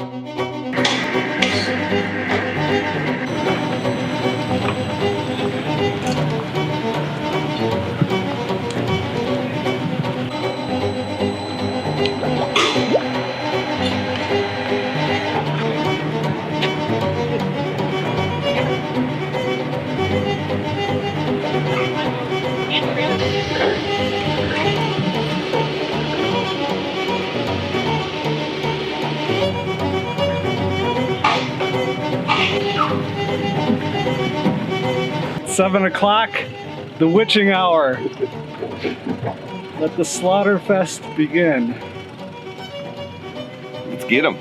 It's 7 o'clock, the witching hour. Let the slaughter fest begin. Let's get them.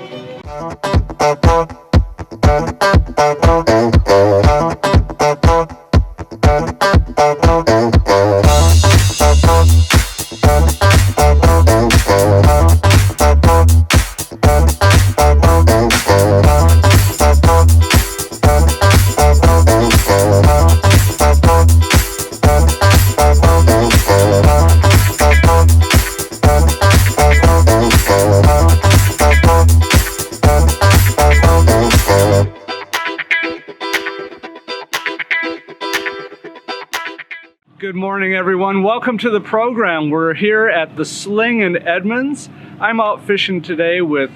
Good morning, everyone. Welcome to the program. We're here at the Sling in Edmonds. I'm out fishing today with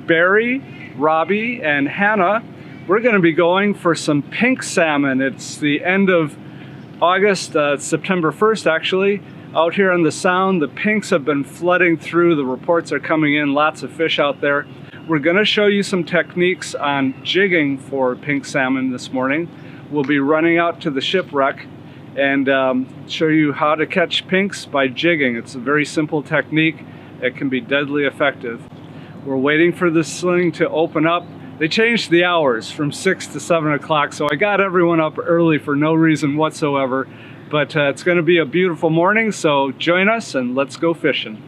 Barry, Robbie, and Hannah. We're going to be going for some pink salmon. It's the end of August, September 1st actually. Out here on the Sound, the pinks have been flooding through. The reports are coming in, lots of fish out there. We're going to show you some techniques on jigging for pink salmon this morning. We'll be running out to the Shipwreck and show you how to catch pinks by jigging. It's a very simple technique. It can be deadly effective. We're waiting for the sling to open up. They changed the hours from 6 to 7 o'clock, so I got everyone up early for no reason whatsoever. But it's going to be a beautiful morning, so join us and let's go fishing.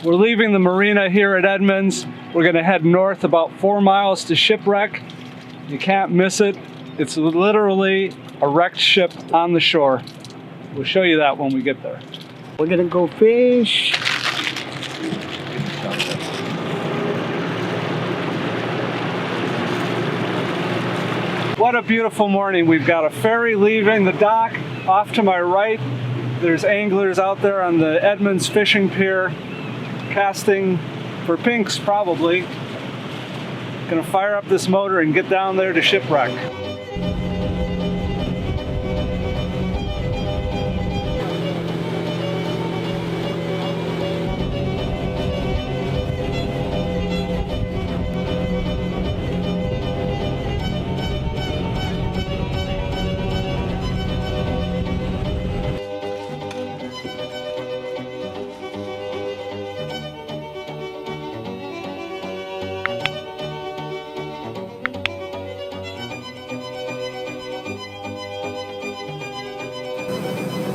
We're leaving the marina here at Edmonds. We're going to head north about 4 miles to Shipwreck. You can't miss it. It's literally a wrecked ship on the shore. We'll show you that when we get there. We're gonna go fish. What a beautiful morning. We've got a ferry leaving the dock. Off to my right, there's anglers out there on the Edmonds fishing pier, casting for pinks probably. Gonna fire up this motor and get down there to Shipwreck.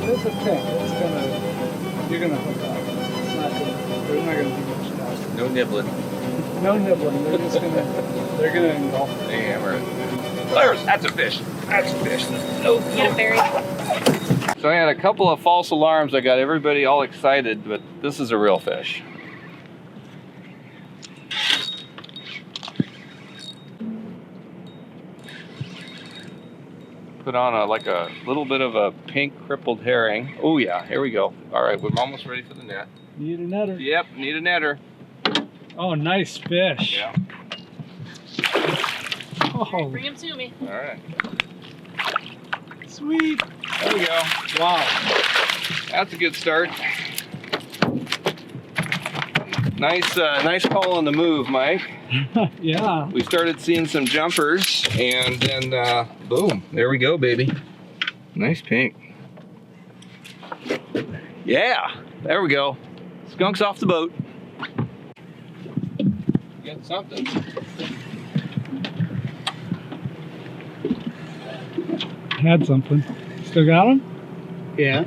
It's a pink. You're gonna hook up. It's not gonna, they're not gonna do much now. No nibbling. No nibbling. They're just they're gonna engulf. They hammer it. That's a fish. That's a fish. No. Get it, Barry. So I had a couple of false alarms. I got everybody all excited, but this is a real fish. Put on like a little bit of a pink crippled herring. Oh yeah, here we go. All right, we're almost ready for the net. Need a netter. Yep, need a netter. Oh, nice fish. Yeah. Oh, Bring him to me. All right. sweet. There we go. Wow. That's a good start. Nice call on the move, Mike. Yeah. We started seeing some jumpers, and then boom, there we go, baby. Nice pink. Yeah, there we go. Skunk's off the boat. Got something. Had something. Still got him? Yeah.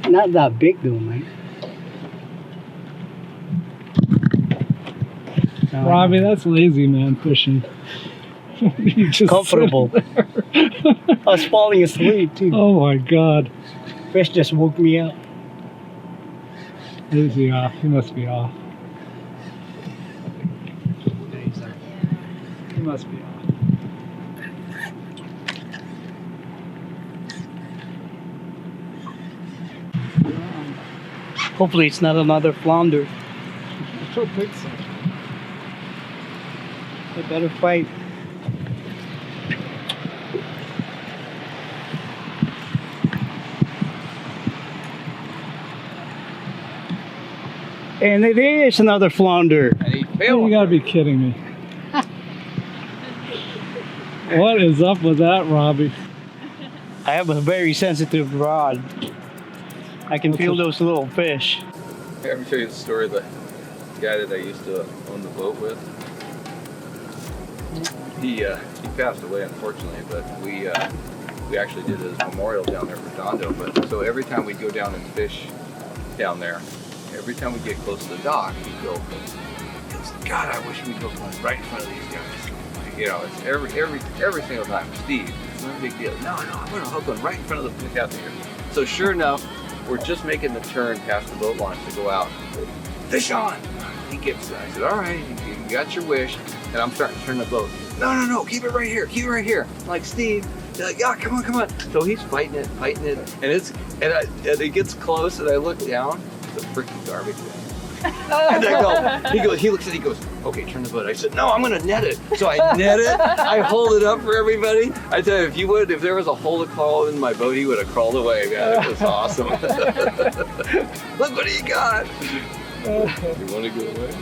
Not that big though, man. Robbie, that's lazy man fishing. You just comfortable. I was falling asleep too. Oh my God. Fish just woke me up. Is he off? He must be off. He must be off. Hopefully it's not another flounder. I don't think so. They better fight. And it is another flounder. And he You failed. gotta be kidding me. What is up with that, Robbie? I have a very sensitive rod. I can feel those little fish. Here, let me show you the story of the guy that I used to own the boat with. He passed away, unfortunately, but we actually did his memorial down there for Dondo. But so every time we'd go down and fish down there, every time we get close to the dock, he'd go, God, I wish we'd hook one right in front of these guys. You know, it's every single time. Steve, it's no big deal. No, I'm gonna hook one right in front of the captain here. So sure enough, we're just making the turn past the boat launch to go out. Fish on! He gets, I said, all right, you got your wish. And I'm starting to turn the boat. No, keep it right here, keep it right here. I'm like, Steve, they're like, yeah, come on. So he's fighting it, and it gets close, and I look down, it's a freaking garbage bag. And he looks at it, he goes, okay, turn the boat. I said, no, I'm gonna net it. So I net it, I hold it up for everybody. I tell you, if there was a hole to crawl in my boat, he would have crawled away. Man, it was awesome. Look what he got. You wanna go away?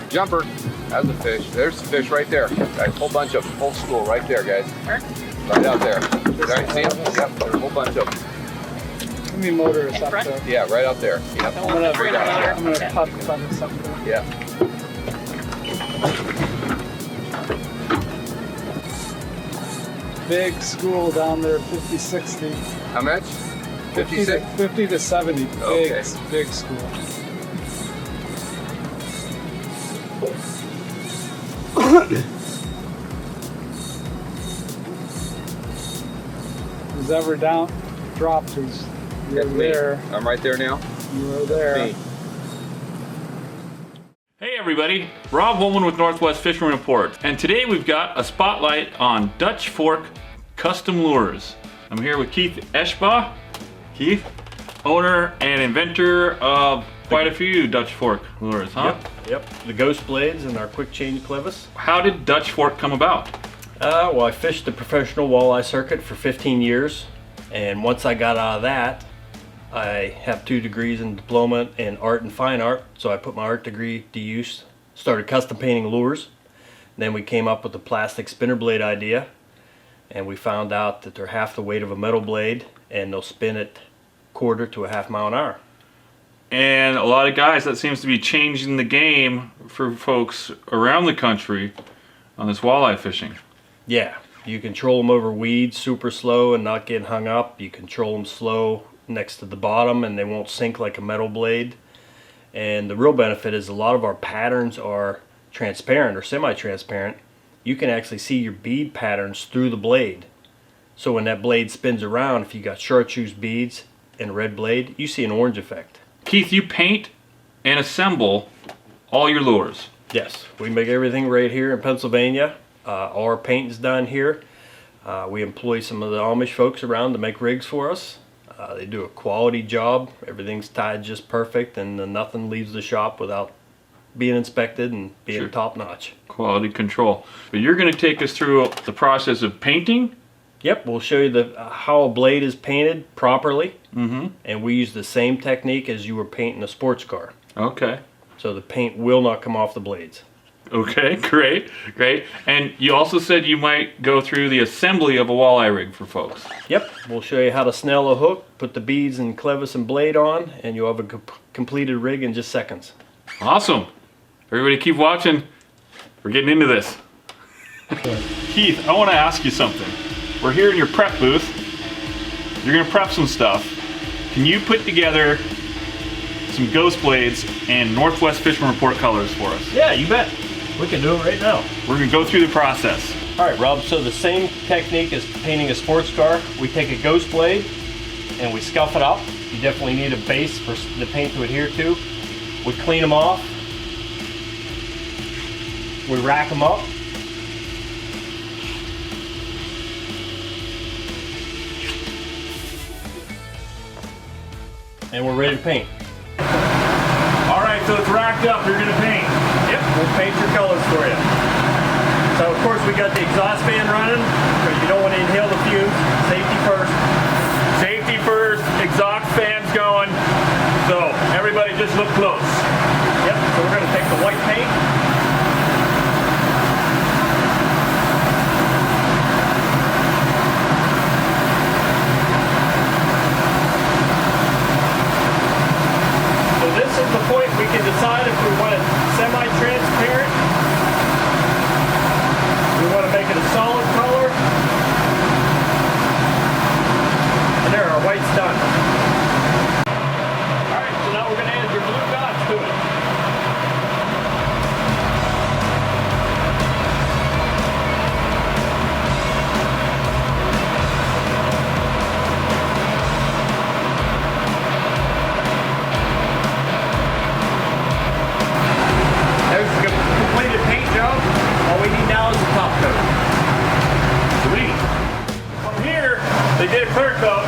Jumper, that's a fish. There's a fish right there. Got a whole bunch of them, whole school right there, guys. Right out there. Right, see them? Yep, there's a whole bunch of them. Let me motor us up there. Yeah, right out there. Yep. I'm gonna Straight out there. putt this up there. Yeah. Big school down there, 50, 60. How much? 56? 50 to 70. Okay. Big school. Who's ever down, dropped, who's you're That's me. there. I'm right there now. You were there. Me. Hey everybody, Rob Woolman with Northwest Fishing Report, and today we've got a spotlight on Dutch Fork Custom Lures. I'm here with Keith Eshbaugh. Keith, owner and inventor of quite a few Dutch Fork lures, huh? Yep. The Ghost Blades and our quick change clevis. How did Dutch Fork come about? Well, I fished the professional walleye circuit for 15 years, and once I got out of that, I have 2 degrees in diploma in art and fine art, so I put my art degree to use, started custom painting lures. Then we came up with the plastic spinner blade idea, and we found out that they're half the weight of a metal blade, and they'll spin at quarter to a half mile an hour. And a lot of guys, that seems to be changing the game for folks around the country on this walleye fishing. Yeah, you control them over weeds super slow and not getting hung up. You control them slow next to the bottom and they won't sink like a metal blade. And the real benefit is a lot of our patterns are transparent or semi-transparent. You can actually see your bead patterns through the blade. So when that blade spins around, if you got chartreuse beads and a red blade, you see an orange effect. Keith, you paint and assemble all your lures. Yes, we make everything right here in Pennsylvania. All our paint is done here. We employ some of the Amish folks around to make rigs for us. They do a quality job. Everything's tied just perfect, and nothing leaves the shop without being inspected and being top notch. Quality control. But you're going to take us through the process of painting. Yep, we'll show you how a blade is painted properly, Mm-hmm. and we use the same technique as you were painting a sports car. Okay. So the paint will not come off the blades. Okay, great. And you also said you might go through the assembly of a walleye rig for folks. Yep, we'll show you how to snell a hook, put the beads and clevis and blade on, and you'll have a completed rig in just seconds. Awesome. Everybody keep watching. We're getting into this. Keith, I want to ask you something. We're here in your prep booth. You're going to prep some stuff. Can you put together some Ghost Blades and Northwest Fishing Report colors for us? Yeah, you bet. We can do it right now. We're going to go through the process. All right, Rob, so the same technique as painting a sports car. We take a Ghost Blade and we scuff it up You definitely need a base for the paint to adhere to. We clean them off. We rack them up. And we're ready to paint. All right, so it's racked up. You're gonna paint. Yep, we'll paint your colors for you. So of course we got the exhaust fan running because you don't want to inhale the fumes. Safety first. Safety first. Exhaust fans going. So everybody, just look close. Yep. So we're gonna take the white paint. This is the point we can decide if we want it semi-transparent, we want to make it a solid color, and there, our white's done. Alright, so now we're going to add your blue dots to it. Completed paint job. All we need now is the top coat. Sweet. From here, they did a clear coat,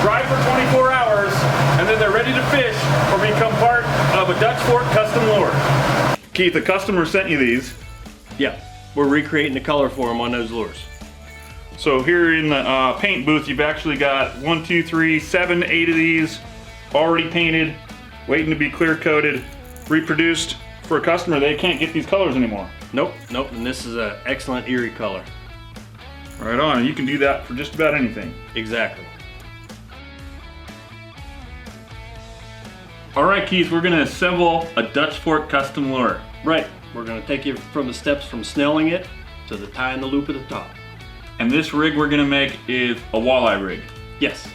dry for 24 hours, and then they're ready to fish or become part of a Dutch Fork custom lure. Keith, the customer sent you these. Yeah, we're recreating the color for them on those lures. So here in the paint booth, you've actually got 1, 2, 3, 7, 8 of these already painted, waiting to be clear coated, reproduced. For a customer, they can't get these colors anymore. Nope, and this is an excellent Erie color. Right on, you can do that for just about anything. Exactly. All right, Keith, we're gonna assemble a Dutch Fork custom lure. Right, we're going to take you from the steps from snelling it to the tying the loop at the top. And this rig we're gonna make is a walleye rig. Yes,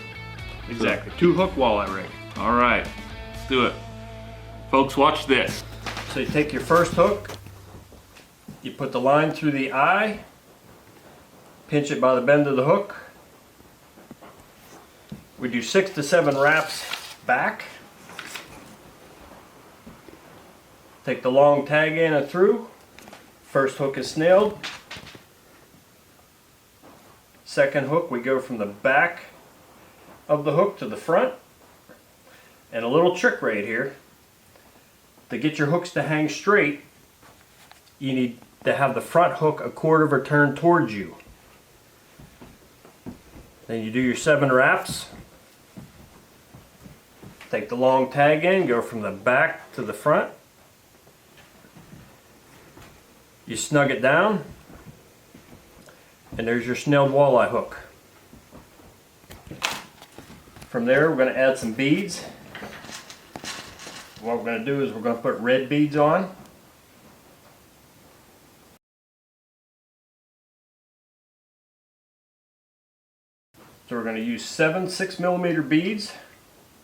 exactly. 2-hook walleye rig. All right, let's do it. Folks, watch this. So you take your first hook, you put the line through the eye, pinch it by the bend of the hook. We do 6 to 7 wraps back. Take the long tag in and through. First hook is snailed. Second hook, we go from the back of the hook to the front. And a little trick right here. To get your hooks to hang straight, you need to have the front hook a quarter of a turn towards you. Then you do your 7 wraps. Take the long tag in, go from the back to the front. You snug it down, and there's your snelled walleye hook. From there, we're going to add some beads. What we're going to do is we're going to put red beads on. So we're going to use 7 6mm beads.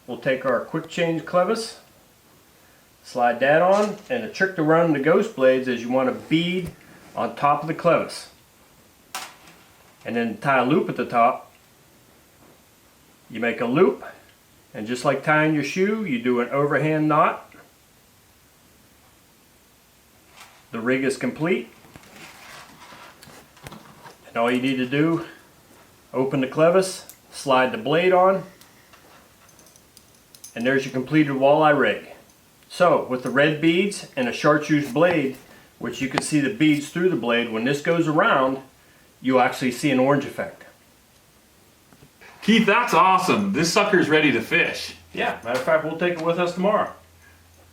We'll take our quick change clevis, slide that on, and the trick to running the ghost blades is you want a bead on top of the clevis. And then tie a loop at the top. You make a loop. And just like tying your shoe, you do an overhand knot. The rig is complete. And all you need to do, open the clevis, slide the blade on, and there's your completed walleye rig. So, with the red beads and a chartreuse blade, which you can see the beads through the blade, when this goes around, you'll actually see an orange effect. Keith, that's awesome. This sucker's ready to fish. Yeah, matter of fact, we'll take it with us tomorrow.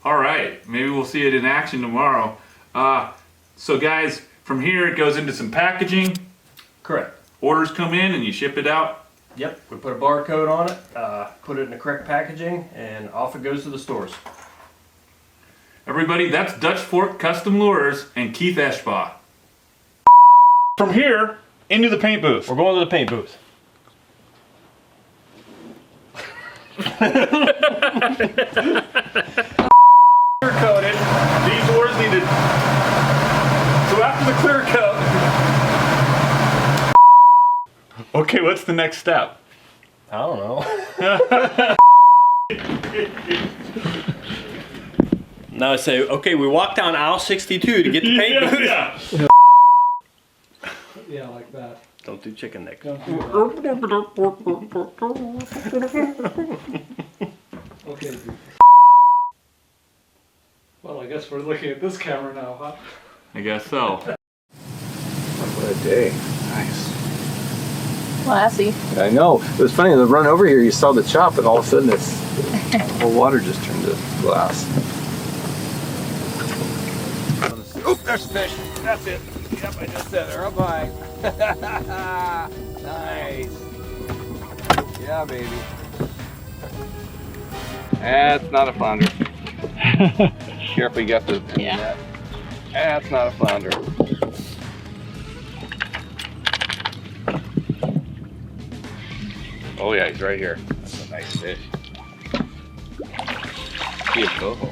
All right, maybe we'll see it in action tomorrow. So guys, from here it goes into some packaging. Correct. Orders come in and you ship it out. Yep, we put a barcode on it, put it in the correct packaging, and off it goes to the stores. Everybody, that's Dutch Fork Custom Lures and Keith Eshbaugh. From here, into the paint booth. We're going to the paint booth. Clear-coated. These lures needed. So after the clear coat. Okay, what's the next step? I don't know. Now I say, okay, we walk down aisle 62 to get the paint booth. Yeah. Yeah, like that. Don't do chicken neck. Don't do that. Okay. Well, I guess we're looking at this camera now, huh? I guess so. What a day. Nice. Classy. I know. It was funny, the run over here, you saw the chop, and all of a sudden this whole water just turned to glass. Oh, there's a fish. That's it. Yep, I just said it. Up high. Nice. Yeah, baby. That's not a flounder. Careful, you got the net. That's not a flounder. Oh yeah, he's right here. That's a nice fish. Be a coho.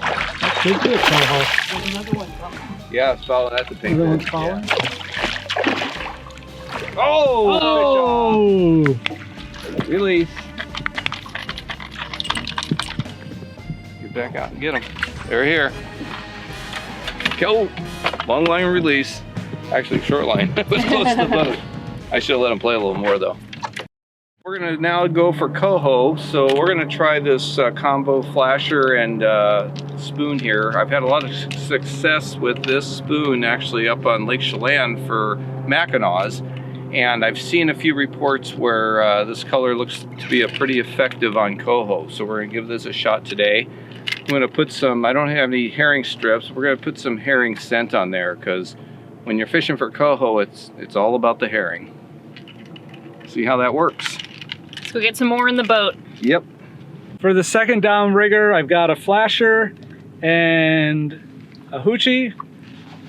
Could be a coho. There's another one coming. Yeah, it's following at the pink. Another one's following? Yeah. Oh! Fish on. Release. Get back out and get them. They're here. Go. Long line release. Actually, short line. It was close to the boat. I should have let him play a little more though. We're gonna now go for coho. So we're gonna try this combo flasher and spoon here. I've had a lot of success with this spoon actually up on Lake Chelan for Mackinaws. And I've seen a few reports where this color looks to be pretty effective on coho. So we're gonna give this a shot today. I'm gonna put some, I don't have any herring strips. We're gonna put some herring scent on there because when you're fishing for coho, it's all about the herring. See how that works. Let's go get some more in the boat. Yep. For the second downrigger, I've got a flasher and a hoochie,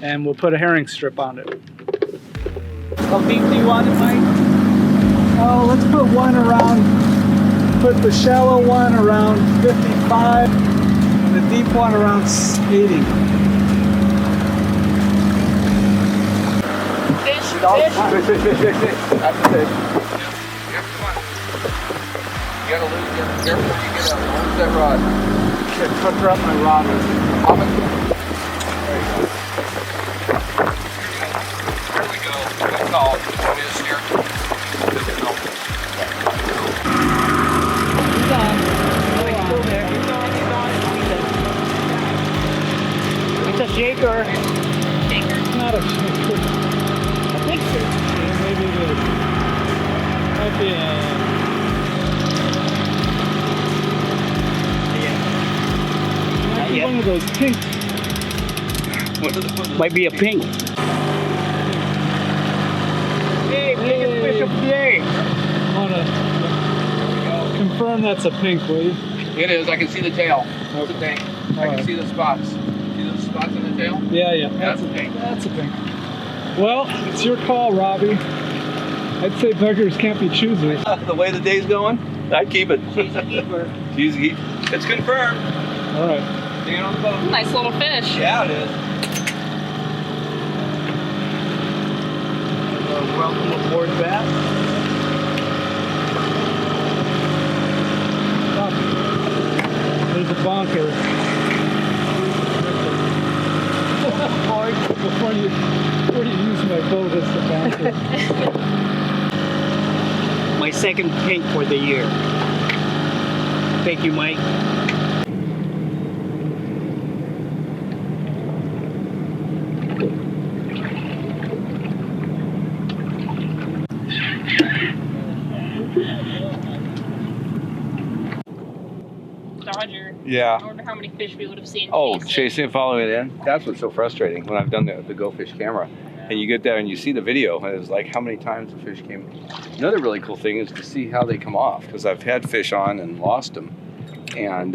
and we'll put a herring strip on it. How deep do you want it, Mike? Oh, let's put one around, put the shallow one around 55, and the deep one around 80. Fish. Fish. That's the fish. Yep, come on. You gotta lose, get careful when you get up. Hold that rod. Okay, put her up my rod. There you go. There we go. Good call. It is here. Good to know. He's on. Oh, he's still there. He's on. It's a shaker. Shaker. Not a shaker. I think so. Yeah, maybe it is. Might be might be one of those pink. Might be a pink. Hey, biggest fish of the day. Wanna confirm that's a pink, will you? It is. I can see the tail. That's a pink. I can Alright. see the spots. See the spots in the tail? Yeah, yeah. That's a pink. That's a pink. Well, it's your call, Robbie. I'd say beggars can't be choosers. The way the day's going, I'd keep it. She's a keeper. It's confirmed. All right. Staying on the boat. Nice little fish. Yeah, it is. Welcome aboard, Bass. Stop. There's a bonker. Before you use my boat as the bonker. My second pink for the year. Thank you, Mike. Dodger. Yeah. I wonder how many fish we would have seen. Oh, chasing. chasing and following it in. That's what's so frustrating when I've done the Go Fish camera. And you get there and you see the video, and it's like how many times the fish came. Another really cool thing is to see how they come off, because I've had fish on and lost them, and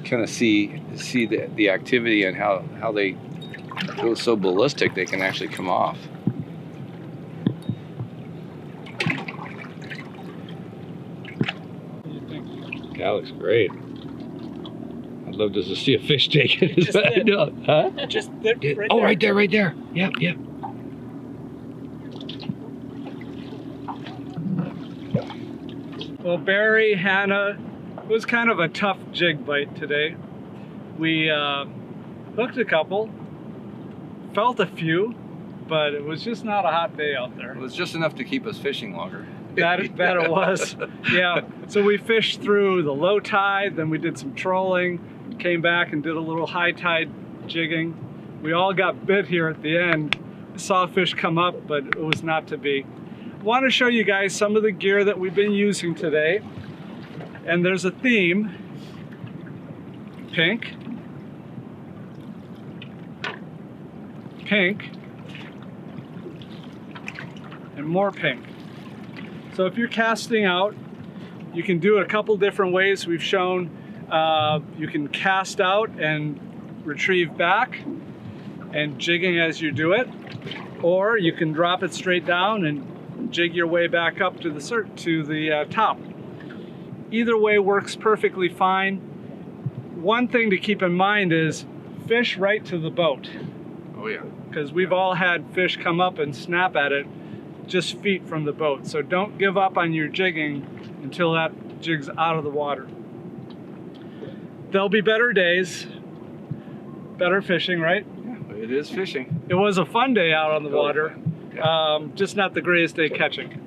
kind of see the activity and how they go so ballistic they can actually come off. That looks great. I'd love to see a fish take it. Just did. Huh? Just right Oh, there. right there, right there. Yep, yep. Well, Barry, Hannah, It was kind of a tough jig bite today. We hooked a couple, felt a few, but it was just not a hot day out there. It was just enough to keep us fishing longer. That it was. Yeah. So we fished through the low tide, then we did some trolling, came back and did a little high tide jigging. We all got bit here at the end. Saw fish come up, but it was not to be. I want to show you guys some of the gear that we've been using today. And there's a theme. Pink. Pink. And more pink. So if you're casting out, you can do it a couple different ways. We've shown you can cast out and retrieve back and jigging as you do it, or you can drop it straight down and jig your way back up to the top. Either way works perfectly fine. One thing to keep in mind is fish right to the boat. Oh yeah. Because we've all had fish come up and snap at it just feet from the boat. So don't give up on your jigging until that jig's out of the water. There'll be better days, better fishing, right? Yeah, it is fishing. It was a fun day out on the water, Yeah. just not the greatest day catching.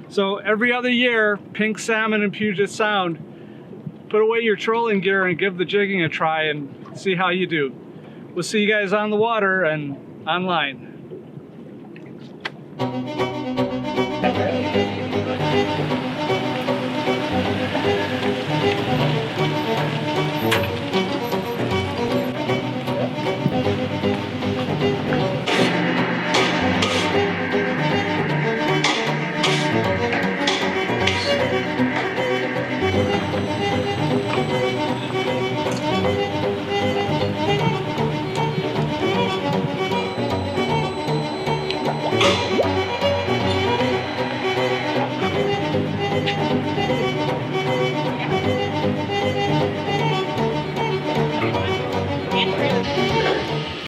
So every other year, pink salmon in Puget Sound, put away your trolling gear and give the jigging a try and see how you do. We'll see you guys on the water and online.